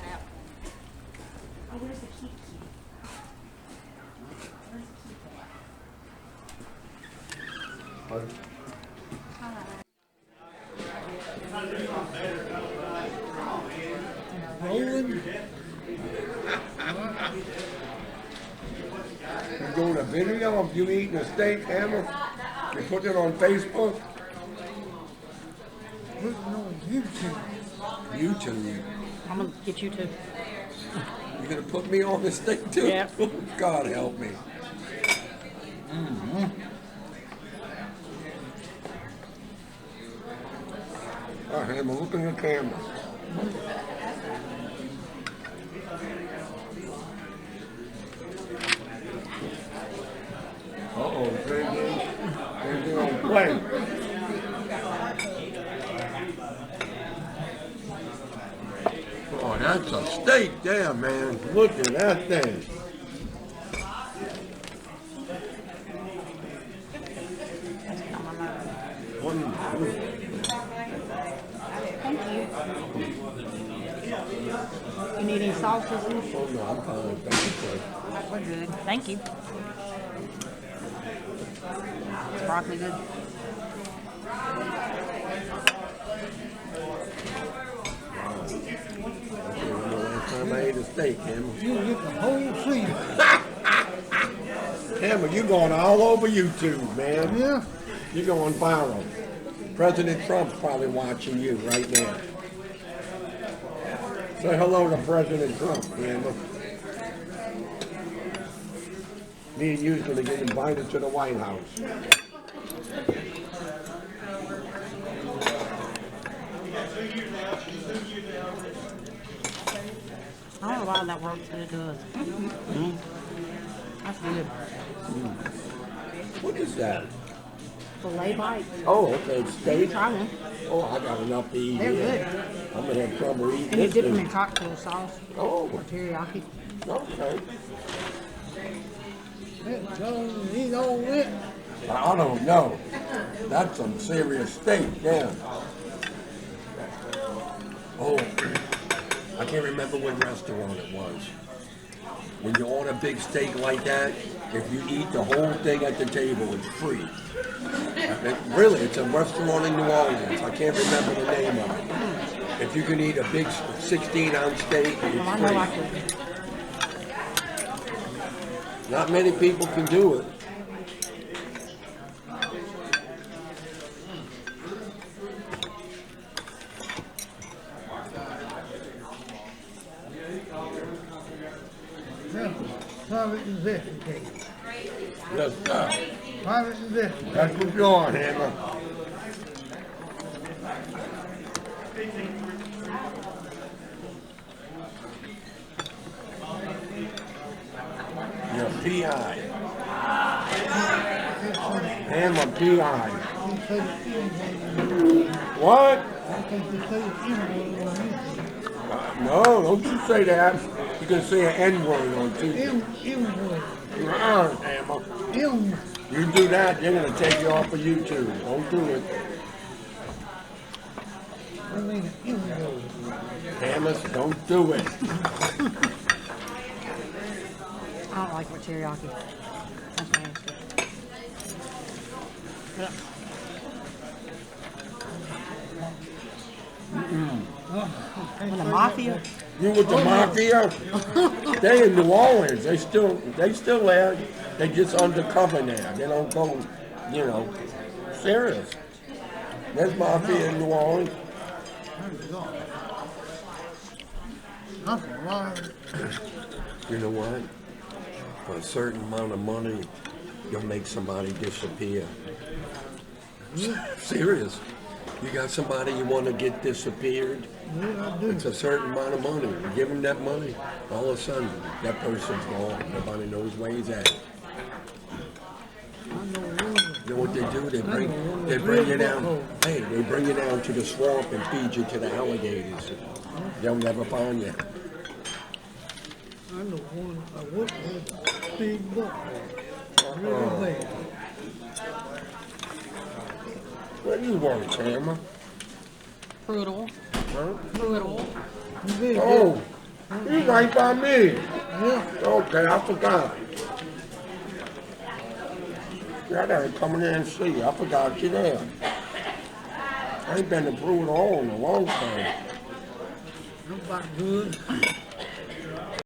that out for me. Oh, where's the key? Where's the key? Rolling. You're doing a video of you eating a steak, Hammer? You put it on Facebook? Putting on YouTube. YouTube. I'm gonna get you to. You're gonna put me on the steak too? Yeah. God help me. All right, Hammer, look in the camera. Uh-oh, they're on play. Oh, that's a steak there, man. Look at that thing. Thank you. You need any sauces? Oh, no, I'm fine. Thank you, sir. We're good. Thank you. Is broccoli good? Last time I ate a steak, Hammer. You get the whole scene. Hammer, you going all over YouTube, man. Yeah. You're going viral. President Trump's probably watching you right now. Say hello to President Trump, Hammer. Me and you's gonna get invited to the White House. I don't know why that works, but it does. That's good. What is that? Filet bites. Oh, okay, steak. Try them. Oh, I got enough to eat. They're here. good. I'm gonna have trouble eating And you this dip them thing. in cocktail sauce Oh, or teriyaki. okay. He's all it. I don't know. That's some serious steak, yeah. Oh, I can't remember what restaurant it was. When you order a big steak like that, if you eat the whole thing at the table, it's free. Really, it's a restaurant in New Orleans. I can't remember the name of it. If you can eat a big 16-ounce steak, Well, I it's know I free. could. Not many people can do it. Yeah. Private investigate. Yes, sir. Private investigate. That's what you're on, Hammer. You're PI. Hammer PI. You say the What? I think you say the N-word on YouTube. No, don't you say that. You can say an N-word on TV. M-word. Hammer. M. You do that, they're going to take you off of YouTube. Don't do it. I mean M-word. Hammers, don't do it. I don't like with teriyaki. That's nasty. Yeah. And the mafia. You with the mafia? They in New Orleans. They still there. They just undercover now. They don't go, you know, serious. There's mafia in New Orleans. That's a lot. You know what? For a certain amount of money, you'll make somebody disappear. Serious. You got somebody you want to get disappeared? Yeah, I do. It's a certain amount of money. You give them that money, all of a sudden, that person's gone. Nobody knows where he's at. I know You know what they do? They bring you down. Hey, they bring you down to the swamp and feed you to the alligators. They'll never find you. I know one I worked with, big buck. Really bad. Where do you work, Hammer? Brutal. Huh? Brutal. You did Oh, You right by me. Yeah. Okay, I forgot. Yeah, I gotta come in there and see you. I forgot you there. I ain't been to Brew at all in a long time. I'm about good.